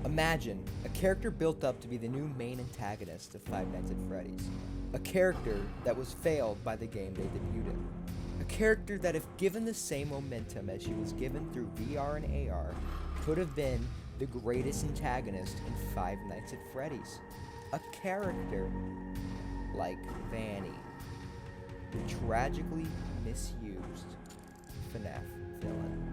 Imagine a character built up to be the new main antagonist of Five Nights at Freddy's. A character that was failed by the game they debuted in. A character that, if given the same momentum as she was given through VR and AR, could have been the greatest antagonist in Five Nights at Freddy's. A character like Vanny, the tragically misused FNAF villain.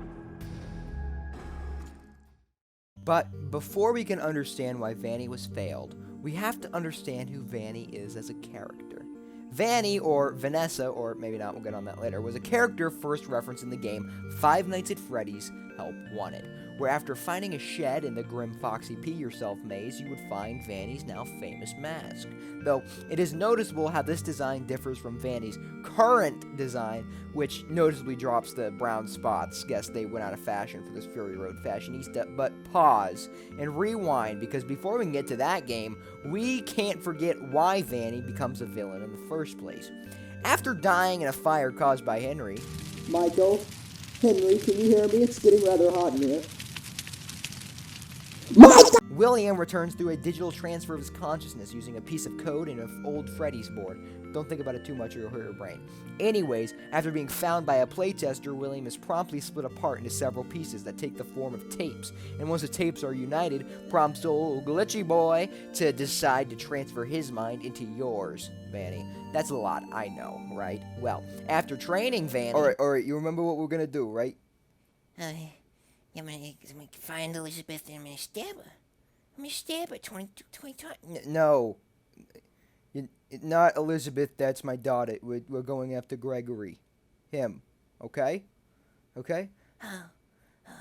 But before we can understand why Vanny was failed, we have to understand who Vanny is as a character. Vanny, or Vanessa, or maybe not, we'll get on that later, was a character first referenced in the game Five Nights at Freddy's Help Wanted, where after finding a shed in the grim Foxy Pee Yourself maze, you would find Vanny's now famous mask. Though, it is noticeable how this design differs from Vanny's current design, which noticeably drops the brown spots. Guess they went out of fashion for this Fury Road fashionista. But pause and rewind, because before we can get to that game, we can't forget why Vanny becomes a villain in the first place. After dying in a fire caused by Henry... Michael? Henry, can you hear me? It's getting rather hot in here. Michael! William returns through a digital transfer of his consciousness using a piece of code in an old Freddy's board. Don't think about it too much or you'll hurt your brain. Anyways, after being found by a playtester, William is promptly split apart into several pieces that take the form of tapes. And once the tapes are united, prompts old glitchy boy to decide to transfer his mind into yours, Vanny. That's a lot, I know, right? Well, after training Vanny... Alright, you remember what we're gonna do, right? I'm gonna find Elizabeth and I'm gonna stab her. I'm gonna stab her 20 times. No. Not Elizabeth, that's my daughter. We're going after Gregory. Him. Okay? Okay? Oh,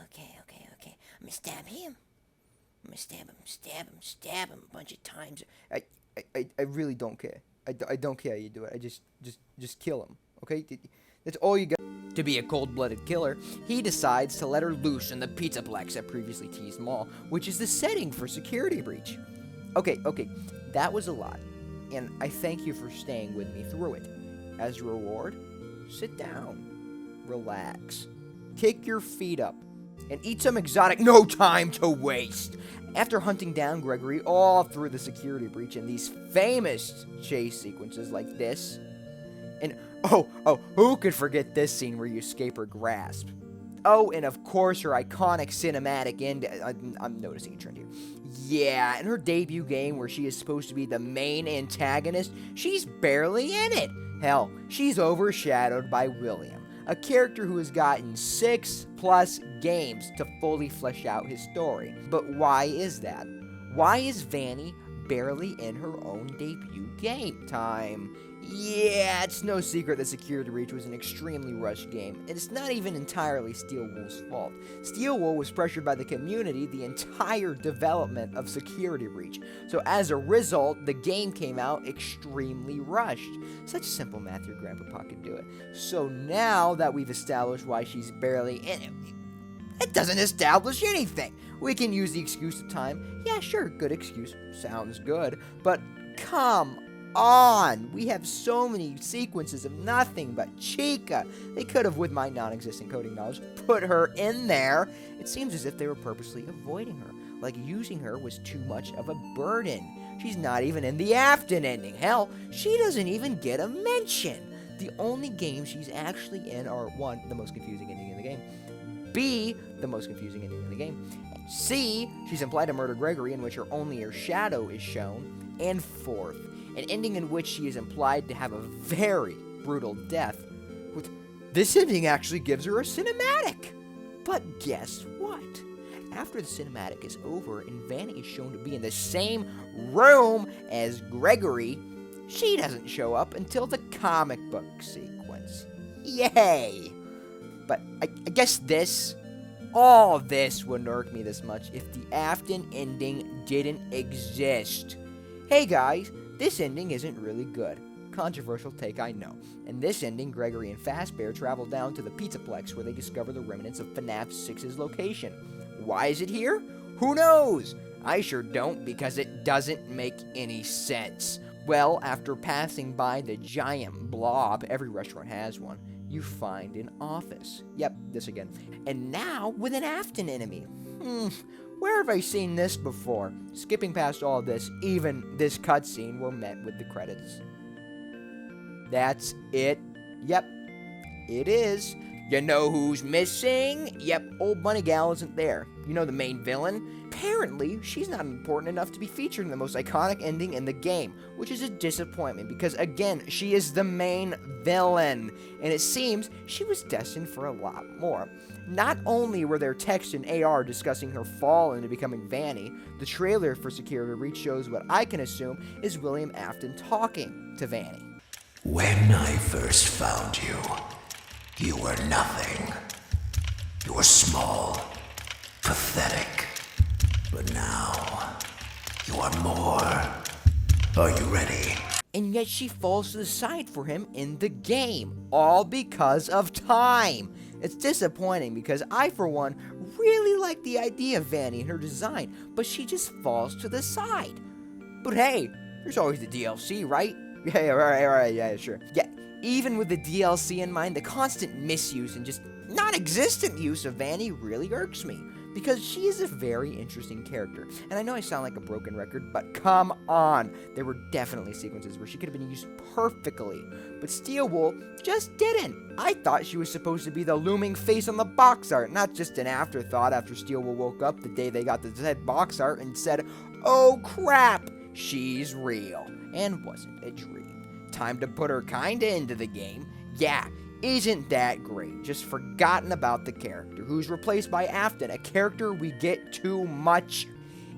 okay. I'm gonna stab him. I'm gonna stab him a bunch of times. I really don't care. I don't care how you do it. I just kill him. Okay? That's all you got. To be a cold-blooded killer, he decides to let her loose in the Pizzaplex at previously teased mall, which is the setting for security breach. Okay, that was a lot, and I thank you for staying with me through it. As a reward, sit down, relax, kick your feet up, and eat some exotic no time to waste. After hunting down Gregory all through the security breach in these famous chase sequences like this, and who could forget this scene where you escape her grasp? Oh, and of course her iconic cinematic end. I'm noticing a trend here. Yeah, in her debut game where she is supposed to be the main antagonist, she's barely in it. Hell, she's overshadowed by William, a character who has gotten 6+ games to fully flesh out his story. But why is that? Why is Vanny barely in her own debut game time? Yeah, it's no secret that Security Breach was an extremely rushed game, and it's not even entirely Steel Wool's fault. Steel Wool was pressured by the community the entire development of Security Breach, so as a result, the game came out extremely rushed. Such simple math your grandpapa could do it. So now that we've established why she's barely in it doesn't establish anything. We can use the excuse of time. Yeah, sure, good excuse. Sounds good. But come on! We have so many sequences of nothing but Chica. They could have, with my non-existent coding knowledge, put her in there. It seems as if they were purposely avoiding her. Like using her was too much of a burden. She's not even in the Afton ending. Hell, she doesn't even get a mention. The only games she's actually in are 1, the most confusing ending in the game, B, the most confusing ending in the game, C, she's implied to murder Gregory, in which only her shadow is shown, and 4th, an ending in which she is implied to have a very brutal death. This ending actually gives her a cinematic. But guess what? After the cinematic is over and Vanny is shown to be in the same room as Gregory, she doesn't show up until the comic book sequence. Yay! But I guess all this wouldn't irk me this much if the Afton ending didn't exist. Hey guys, this ending isn't really good. Controversial take, I know. In this ending, Gregory and Fazbear travel down to the Pizzaplex where they discover the remnants of FNAF 6's location. Why is it here? Who knows? I sure don't, because it doesn't make any sense. Well, after passing by the giant blob, every restaurant has one, you find an office. Yep, this again. And now with an Afton enemy. Where have I seen this before? Skipping past all this, even this cutscene, we're met with the credits. That's it. Yep, it is. You know who's missing? Yep, old Bunny Gal isn't there. You know the main villain? Apparently, she's not important enough to be featured in the most iconic ending in the game, which is a disappointment because, again, she is the main villain, and it seems she was destined for a lot more. Not only were there text and AR discussing her fall into becoming Vanny, the trailer for Security Reach shows what I can assume is William Afton talking to Vanny. When I first found you, you were nothing. You were small, pathetic. But now, you are more. Are you ready? And yet she falls to the side for him in the game, all because of time. It's disappointing because I, for one, really like the idea of Vanny and her design, but she just falls to the side. But hey, there's always the DLC, right? Yeah, right, yeah, sure. Yeah, even with the DLC in mind, the constant misuse and just non-existent use of Vanny really irks me, because she is a very interesting character. And I know I sound like a broken record, but come on, there were definitely sequences where she could have been used perfectly, but Steel Wool just didn't. I thought she was supposed to be the looming face on the box art, not just an afterthought after Steel Wool woke up the day they got the said box art and said, "Oh crap, she's real," and wasn't a dream. Time to put her kinda into the game. Yeah, isn't that great? Just forgotten about the character, who's replaced by Afton, a character we get too much.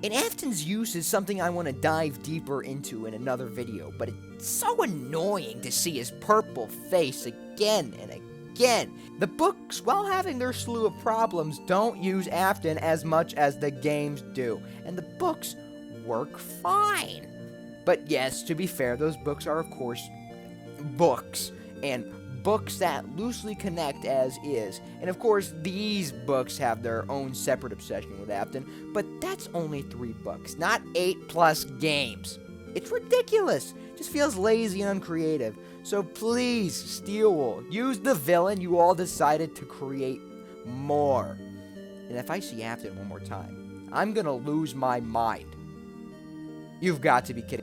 And Afton's use is something I want to dive deeper into in another video, but it's so annoying to see his purple face again and again. The books, while having their slew of problems, don't use Afton as much as the games do, and the books work fine. But yes, to be fair, those books are, of course, books, and books that loosely connect as is. And of course, these books have their own separate obsession with Afton, but that's only 3 books, not 8+ games. It's ridiculous. Just feels lazy and uncreative. So please, Steel Wool, use the villain you all decided to create more. And if I see Afton one more time, I'm gonna lose my mind. You've got to be kidding.